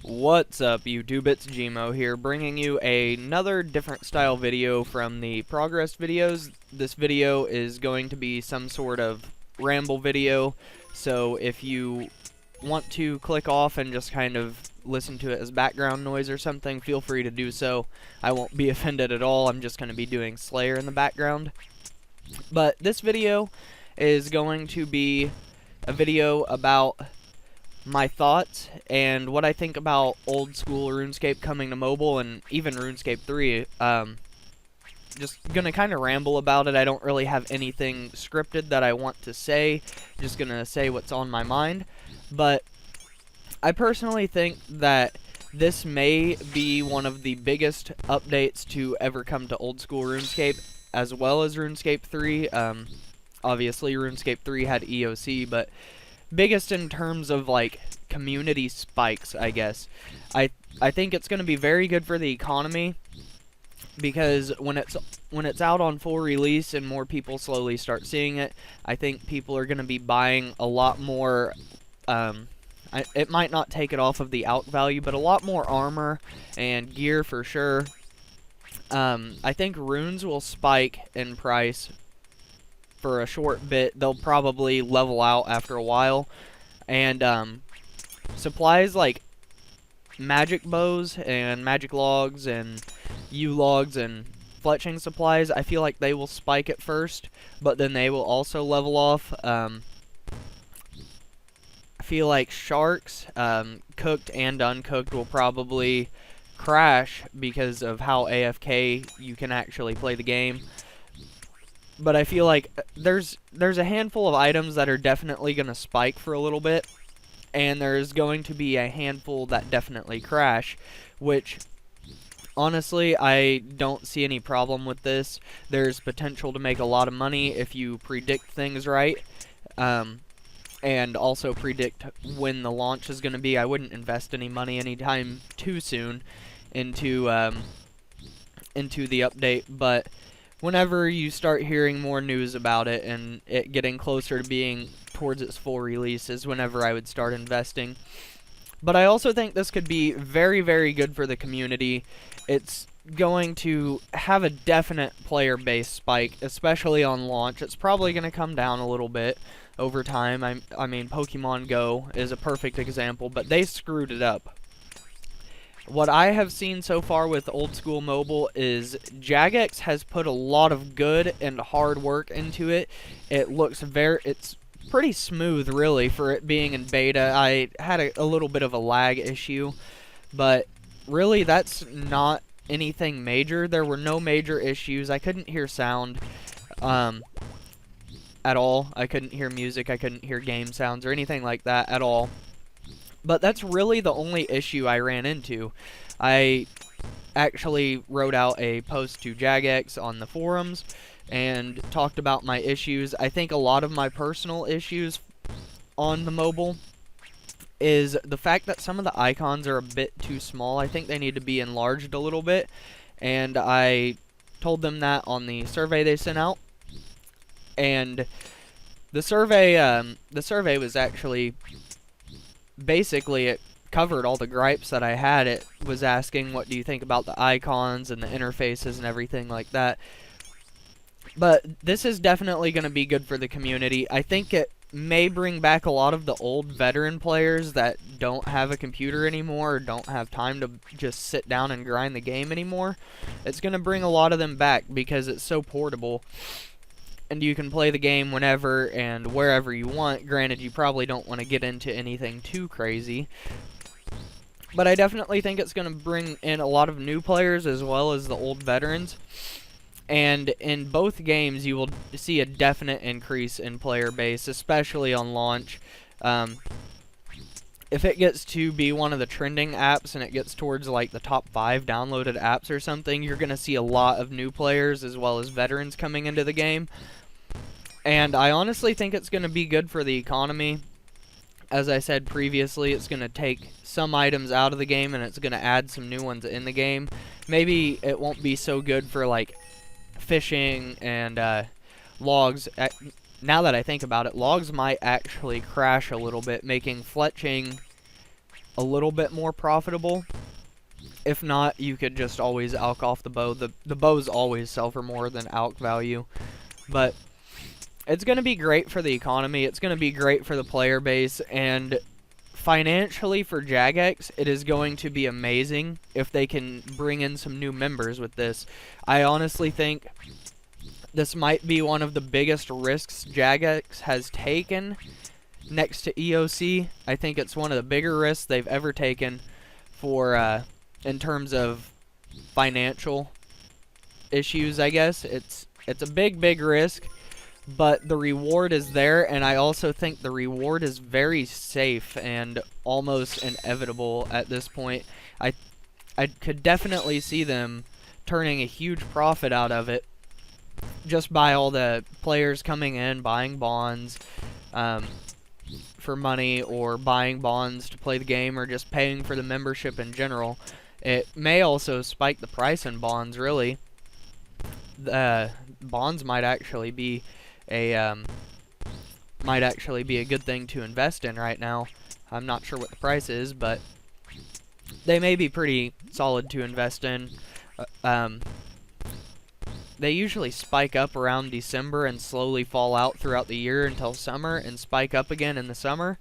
What's up YouTube, it's Gmo here, bringing you another different style video from the progress videos. This video is going to be some sort of ramble video, so if you want to click off and just kind of listen to it as background noise or something, feel free to do so. I won't be offended at all. I'm just going to be doing Slayer in the background. But this video is going to be a video about my thoughts and what I think about old school RuneScape coming to mobile and even RuneScape 3. Just gonna kind of ramble about it. I don't really have anything scripted that I want to say. Just gonna say what's on my mind. But I personally think that this may be one of the biggest updates to ever come to old school RuneScape, as well as RuneScape 3. Obviously RuneScape 3 had EOC, but biggest in terms of like community spikes, I guess. I think it's going to be very good for the economy, because when it's out on full release and more people slowly start seeing it, I think people are going to be buying a lot more. It might not take it off of the out value, but a lot more armor and gear for sure. I think runes will spike in price for a short bit. They'll probably level out after a while, and supplies like magic bows and magic logs and logs and fletching supplies, I feel like they will spike at first, but then they will also level off. I feel like sharks, cooked and uncooked, will probably crash because of how AFK you can actually play the game. But I feel like there's a handful of items that are definitely going to spike for a little bit, and there's going to be a handful that definitely crash, which honestly I don't see any problem with this. There's potential to make a lot of money if you predict things right, and also predict when the launch is going to be. I wouldn't invest any money anytime too soon into the update, but whenever you start hearing more news about it and it getting closer to being towards its full release is whenever I would start investing. But I also think this could be very, very good for the community. It's going to have a definite player base spike, especially on launch. It's probably going to come down a little bit over time. I mean, Pokemon Go is a perfect example, but they screwed it up. What I have seen so far with old school mobile is Jagex has put a lot of good and hard work into it. It's pretty smooth, really, for it being in beta. I had a little bit of a lag issue, but really that's not anything major. There were no major issues. I couldn't hear sound at all. I couldn't hear music. I couldn't hear game sounds or anything like that at all. But that's really the only issue I ran into. I actually wrote out a post to Jagex on the forums and talked about my issues. I think a lot of my personal issues on the mobile is the fact that some of the icons are a bit too small. I think they need to be enlarged a little bit, and I told them that on the survey they sent out. And the survey was actually, basically, it covered all the gripes that I had. It was asking, what do you think about the icons and the interfaces and everything like that. But this is definitely going to be good for the community. I think it may bring back a lot of the old veteran players that don't have a computer anymore or don't have time to just sit down and grind the game anymore. It's going to bring a lot of them back because it's so portable, and you can play the game whenever and wherever you want. Granted, you probably don't want to get into anything too crazy, but I definitely think it's going to bring in a lot of new players as well as the old veterans. And in both games, you will see a definite increase in player base, especially on launch. If it gets to be one of the trending apps and it gets towards like the top 5 downloaded apps or something, you're going to see a lot of new players as well as veterans coming into the game. And I honestly think it's going to be good for the economy. As I said previously, it's going to take some items out of the game and it's going to add some new ones in the game. Maybe it won't be so good for like fishing and logs. Now that I think about it, logs might actually crash a little bit, making fletching a little bit more profitable. If not, you could just always alk off the bow. The bows always sell for more than alk value. But it's going to be great for the economy. It's going to be great for the player base. And financially for Jagex, it is going to be amazing if they can bring in some new members with this. I honestly think this might be one of the biggest risks Jagex has taken next to EOC. I think it's one of the bigger risks they've ever taken for in terms of financial issues, I guess. It's a big risk, but the reward is there, and I also think the reward is very safe and almost inevitable at this point. I could definitely see them turning a huge profit out of it just by all the players coming in, buying bonds for money, or buying bonds to play the game, or just paying for the membership in general. It may also spike the price in bonds, really. Bonds might actually be a good thing to invest in right now. I'm not sure what the price is, but they may be pretty solid to invest in. They usually spike up around December and slowly fall out throughout the year until summer and spike up again in the summer.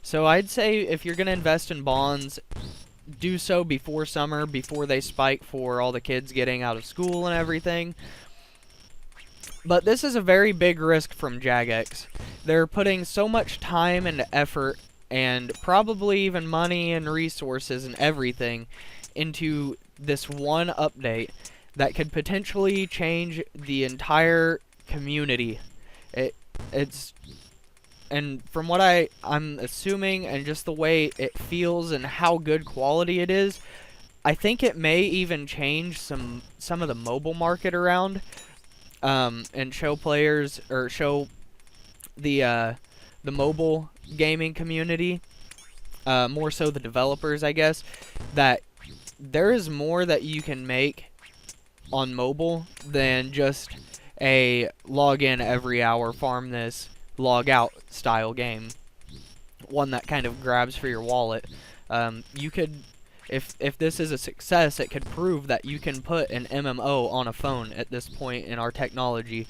So I'd say if you're going to invest in bonds, do so before summer, before they spike for all the kids getting out of school and everything. But this is a very big risk from Jagex. They're putting so much time and effort, and probably even money and resources and everything, into this one update that could potentially change the entire community. And from what I'm assuming, and just the way it feels and how good quality it is, I think it may even change some of the mobile market around, and show players, or show the mobile gaming community, more so the developers, I guess, that there is more that you can make on mobile than just a log in every hour, farm this, log out style game. One that kind of grabs for your wallet. You could, if this is a success, it could prove that you can put an MMO on a phone at this point in our technology.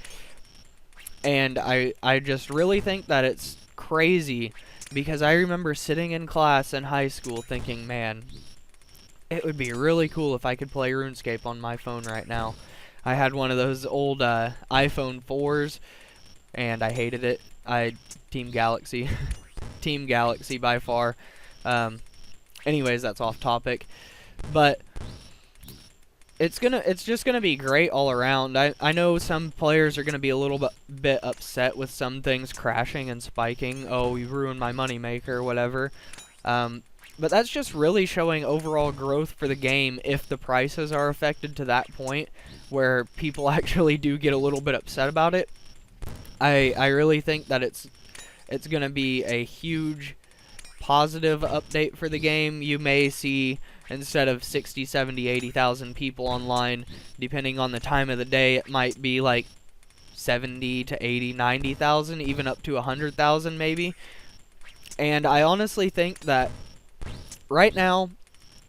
And I just really think that it's crazy, because I remember sitting in class in high school thinking, man, it would be really cool if I could play RuneScape on my phone right now. I had one of those old iPhone 4s, and I hated it. Team Galaxy. Team Galaxy by far. Anyways, that's off topic. But it's just gonna be great all around. I know some players are gonna be a little bit upset with some things crashing and spiking. Oh, you ruined my moneymaker, whatever. But that's just really showing overall growth for the game if the prices are affected to that point where people actually do get a little bit upset about it. I really think that it's going to be a huge positive update for the game. You may see, instead of 60, 70, 80,000 people online, depending on the time of the day, it might be like 70 to 80, 90,000, even up to 100,000 maybe. And I honestly think that right now,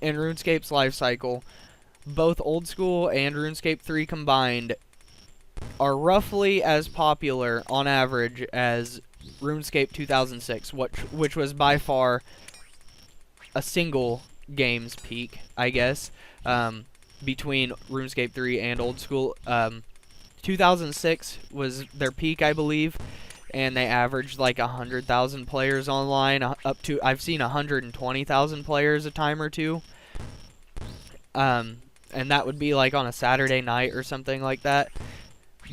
in RuneScape's life cycle, both Old School and RuneScape 3 combined are roughly as popular on average as RuneScape 2006, which was by far a single game's peak, I guess, between RuneScape 3 and Old School. 2006 was their peak, I believe, and they averaged like 100,000 players online, up to, I've seen 120,000 players a time or two. And that would be like on a Saturday night or something like that.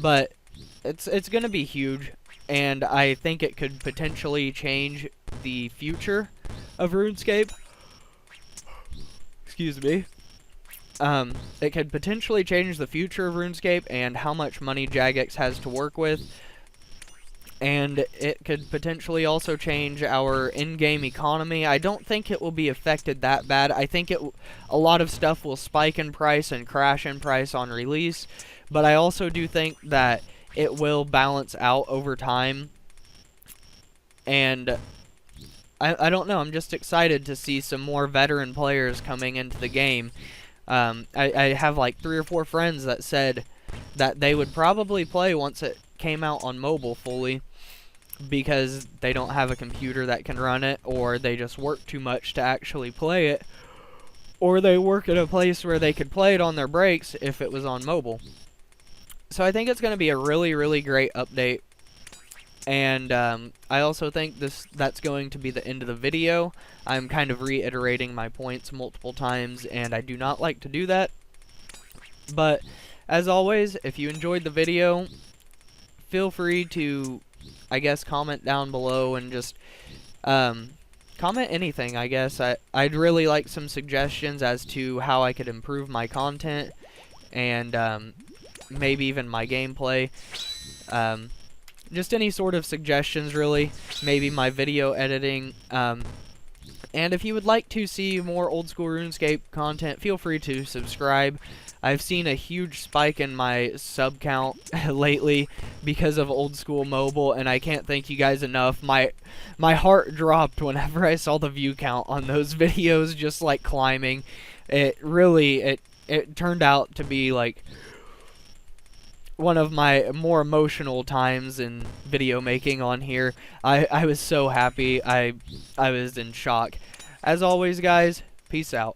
But it's going to be huge, and I think it could potentially change the future of RuneScape. Excuse me. It could potentially change the future of RuneScape and how much money Jagex has to work with. And it could potentially also change our in-game economy. I don't think it will be affected that bad. I think a lot of stuff will spike in price and crash in price on release. But I also do think that it will balance out over time. And I don't know, I'm just excited to see some more veteran players coming into the game. I have like 3 or 4 friends that said that they would probably play once it came out on mobile fully, because they don't have a computer that can run it, or they just work too much to actually play it, or they work at a place where they could play it on their breaks if it was on mobile. So I think it's going to be a really, really great update. And I also think that's going to be the end of the video. I'm kind of reiterating my points multiple times, and I do not like to do that. But as always, if you enjoyed the video, feel free to, I guess, comment down below and just comment anything, I guess. I'd really like some suggestions as to how I could improve my content, and maybe even my gameplay. Just any sort of suggestions, really. Maybe my video editing. And if you would like to see more old school RuneScape content, feel free to subscribe. I've seen a huge spike in my sub count lately because of old school mobile, and I can't thank you guys enough. My heart dropped whenever I saw the view count on those videos just like climbing. It really it turned out to be like one of my more emotional times in video making on here. I was so happy. I was in shock. As always, guys, peace out.